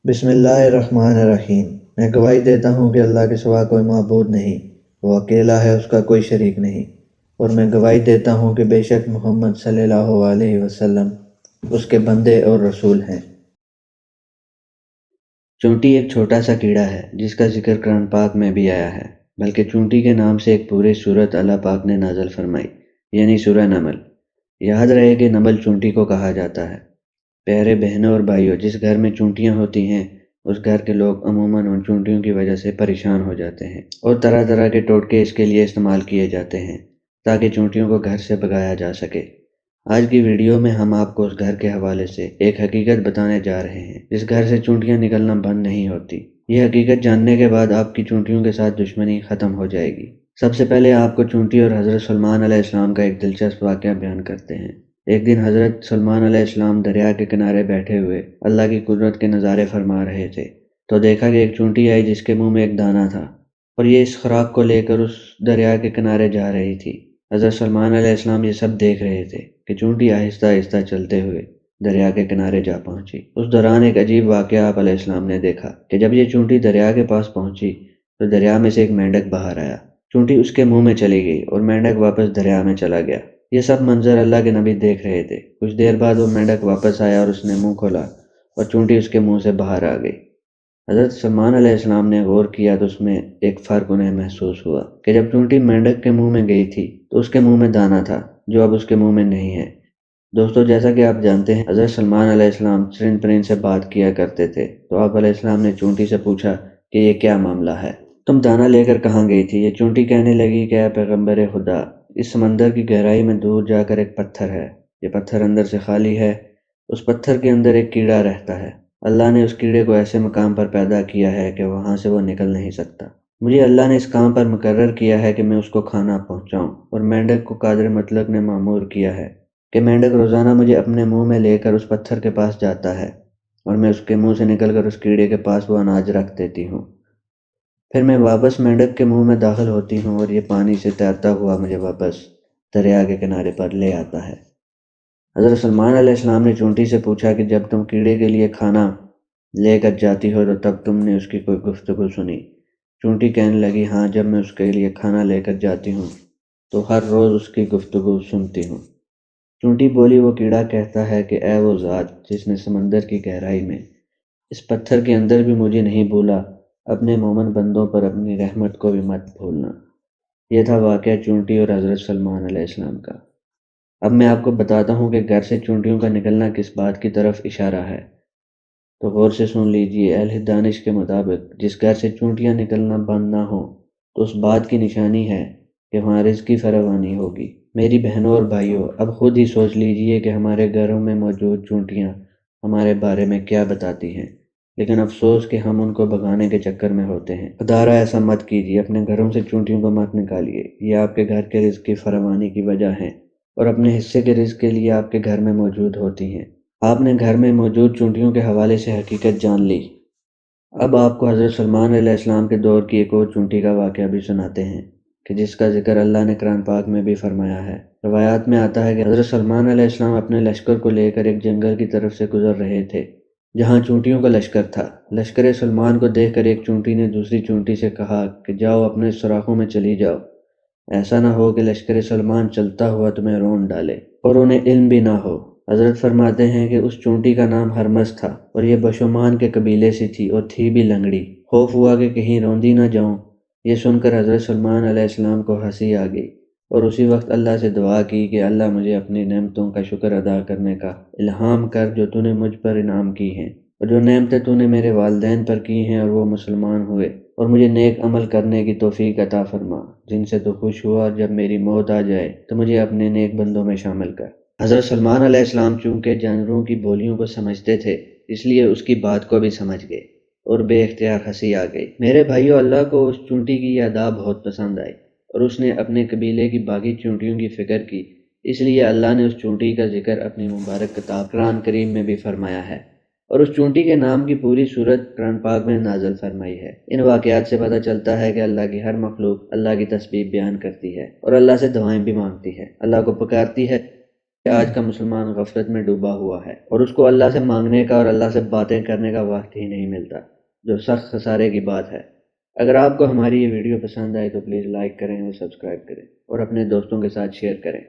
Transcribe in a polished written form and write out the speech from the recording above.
بسم اللہ الرحمن الرحیم۔ میں گواہی دیتا ہوں کہ اللہ کے سوا کوئی معبود نہیں، وہ اکیلا ہے، اس کا کوئی شریک نہیں، اور میں گواہی دیتا ہوں کہ بے شک محمد صلی اللہ علیہ وسلم اس کے بندے اور رسول ہیں۔ چونٹی ایک چھوٹا سا کیڑا ہے جس کا ذکر قرآن پاک میں بھی آیا ہے، بلکہ چونٹی کے نام سے ایک پوری سورت اللہ پاک نے نازل فرمائی، یعنی سورہ نمل۔ یاد رہے کہ نمل چونٹی کو کہا جاتا ہے۔ پیارے بہنوں اور بھائیوں، جس گھر میں چونٹیاں ہوتی ہیں اس گھر کے لوگ عموماً ان چونٹیوں کی وجہ سے پریشان ہو جاتے ہیں، اور طرح طرح کے ٹوٹکے اس کے لیے استعمال کیے جاتے ہیں تاکہ چونٹیوں کو گھر سے بھگایا جا سکے۔ آج کی ویڈیو میں ہم آپ کو اس گھر کے حوالے سے ایک حقیقت بتانے جا رہے ہیں جس گھر سے چونٹیاں نکلنا بند نہیں ہوتی۔ یہ حقیقت جاننے کے بعد آپ کی چونٹیوں کے ساتھ دشمنی ختم ہو جائے گی۔ سب سے پہلے آپ کو چونٹی اور حضرت سلمان علیہ السلام کا ایک دلچسپ واقعہ بیان کرتے ہیں۔ ایک دن حضرت سلمان علیہ السلام دریا کے کنارے بیٹھے ہوئے اللہ کی قدرت کے نظارے فرما رہے تھے، تو دیکھا کہ ایک چونٹی آئی جس کے منہ میں ایک دانہ تھا، اور یہ اس خوراک کو لے کر اس دریا کے کنارے جا رہی تھی۔ حضرت سلمان علیہ السلام یہ سب دیکھ رہے تھے کہ چونٹی آہستہ آہستہ چلتے ہوئے دریا کے کنارے جا پہنچی۔ اس دوران ایک عجیب واقعہ آپ علیہ السلام نے دیکھا کہ جب یہ چونٹی دریا کے پاس پہنچی تو دریا میں سے ایک مینڈک باہر آیا۔ چونٹی اس کے منہ میں چلی گئی اور مینڈک واپس دریا میں چلا گیا۔ یہ سب منظر اللہ کے نبی دیکھ رہے تھے۔ کچھ دیر بعد وہ مینڈک واپس آیا اور اس نے منہ کھولا اور چونٹی اس کے منہ سے باہر آ گئی۔ حضرت سلمان علیہ السلام نے غور کیا تو اس میں ایک فرق انہیں محسوس ہوا کہ جب چونٹی مینڈک کے منہ میں گئی تھی تو اس کے منہ میں دانہ تھا جو اب اس کے منہ میں نہیں ہے۔ دوستو، جیسا کہ آپ جانتے ہیں حضرت سلمان علیہ السلام چرند پرند سے بات کیا کرتے تھے، تو آپ علیہ السلام نے چونٹی سے پوچھا کہ یہ کیا معاملہ ہے، تم دانہ لے کر کہاں گئی تھی؟ یہ چونٹی کہنے لگی کہ اے پیغمبر خدا، اس سمندر کی گہرائی میں دور جا کر ایک پتھر ہے، یہ پتھر اندر سے خالی ہے، اس پتھر کے اندر ایک کیڑا رہتا ہے۔ اللہ نے اس کیڑے کو ایسے مقام پر پیدا کیا ہے کہ وہاں سے وہ نکل نہیں سکتا۔ مجھے اللہ نے اس کام پر مقرر کیا ہے کہ میں اس کو کھانا پہنچاؤں، اور مینڈک کو قادر مطلق نے مأمور کیا ہے کہ مینڈک روزانہ مجھے اپنے منہ میں لے کر اس پتھر کے پاس جاتا ہے، اور میں اس کے منہ سے نکل کر اس کیڑے کے پاس وہ اناج رکھ دیتی ہوں۔ پھر میں واپس مینڈک کے منہ میں داخل ہوتی ہوں اور یہ پانی سے تیرتا ہوا مجھے واپس دریا کے کنارے پر لے آتا ہے۔ حضرت سلمان علیہ السلام نے چونٹی سے پوچھا کہ جب تم کیڑے کے لیے کھانا لے کر جاتی ہو تو تب تم نے اس کی کوئی گفتگو سنی؟ چونٹی کہنے لگی، ہاں، جب میں اس کے لیے کھانا لے کر جاتی ہوں تو ہر روز اس کی گفتگو سنتی ہوں۔ چونٹی بولی، وہ کیڑا کہتا ہے کہ اے وہ ذات جس نے سمندر کی گہرائی میں اس پتھر کے اندر بھی مجھے نہیں بھولا، اپنے مومن بندوں پر اپنی رحمت کو بھی مت بھولنا۔ یہ تھا واقعہ چونٹی اور حضرت سلمان علیہ السلام کا۔ اب میں آپ کو بتاتا ہوں کہ گھر سے چونٹیوں کا نکلنا کس بات کی طرف اشارہ ہے، تو غور سے سن لیجئے۔ اہل دانش کے مطابق جس گھر سے چونٹیاں نکلنا بند نہ ہوں تو اس بات کی نشانی ہے کہ وہاں رزق کی فراوانی ہوگی۔ میری بہنوں اور بھائیوں، اب خود ہی سوچ لیجئے کہ ہمارے گھروں میں موجود چونٹیاں ہمارے بارے میں کیا بتاتی ہیں، لیکن افسوس کہ ہم ان کو بھگانے کے چکر میں ہوتے ہیں۔ خدا را ایسا مت کیجیے، اپنے گھروں سے چونٹیوں کو مت نکالیے، یہ آپ کے گھر کے رزق کی فراوانی کی وجہ ہیں، اور اپنے حصے کے رزق کے لیے آپ کے گھر میں موجود ہوتی ہیں۔ آپ نے گھر میں موجود چونٹیوں کے حوالے سے حقیقت جان لی۔ اب آپ کو حضرت سلمان علیہ السلام کے دور کی ایک اور چونٹی کا واقعہ بھی سناتے ہیں کہ جس کا ذکر اللہ نے قرآن پاک میں بھی فرمایا ہے۔ روایات میں آتا ہے کہ حضرت سلمان علیہ السلام اپنے لشکر کو لے کر ایک جنگل کی طرف سے گزر رہے تھے جہاں چونٹیوں کا لشکر تھا۔ لشکر سلمان کو دیکھ کر ایک چونٹی نے دوسری چونٹی سے کہا کہ جاؤ، اپنے سوراخوں میں چلی جاؤ، ایسا نہ ہو کہ لشکر سلمان چلتا ہوا تمہیں رون ڈالے اور انہیں علم بھی نہ ہو۔ حضرت فرماتے ہیں کہ اس چونٹی کا نام ہرمز تھا، اور یہ بشومان کے قبیلے سے تھی اور تھی بھی لنگڑی۔ خوف ہوا کہ کہیں روندی نہ جاؤں۔ یہ سن کر حضرت سلمان علیہ السلام کو ہنسی آ گئی، اور اسی وقت اللہ سے دعا کی کہ اللہ، مجھے اپنی نعمتوں کا شکر ادا کرنے کا الہام کر جو تو نے مجھ پر انعام کی ہیں، اور جو نعمتیں تو نے میرے والدین پر کی ہیں اور وہ مسلمان ہوئے، اور مجھے نیک عمل کرنے کی توفیق عطا فرما جن سے تو خوش ہوا، اور جب میری موت آ جائے تو مجھے اپنے نیک بندوں میں شامل کر۔ حضرت سلمان علیہ السلام چونکہ جانوروں کی بولیوں کو سمجھتے تھے، اس لیے اس کی بات کو بھی سمجھ گئے اور بے اختیار ہنسی آ گئی۔ میرے بھائیو، اللہ کو اس چونٹی کی یہ ادا بہت پسند آئی، اور اس نے اپنے قبیلے کی باقی چونٹیوں کی فکر کی، اس لیے اللہ نے اس چونٹی کا ذکر اپنی مبارک کتاب قرآن کریم میں بھی فرمایا ہے، اور اس چونٹی کے نام کی پوری صورت قرآن پاک میں نازل فرمائی ہے۔ ان واقعات سے پتہ چلتا ہے کہ اللہ کی ہر مخلوق اللہ کی تسبیح بیان کرتی ہے اور اللہ سے دعائیں بھی مانگتی ہے، اللہ کو پکارتی ہے آج کا مسلمان غفلت میں ڈوبا ہوا ہے اور اس کو اللہ سے مانگنے کا اور اللہ سے باتیں کرنے کا وقت ہی نہیں ملتا، جو سخت خسارے کی بات ہے۔ اگر آپ کو ہماری یہ ویڈیو پسند آئے تو پلیز لائک کریں اور سبسکرائب کریں اور اپنے دوستوں کے ساتھ شیئر کریں۔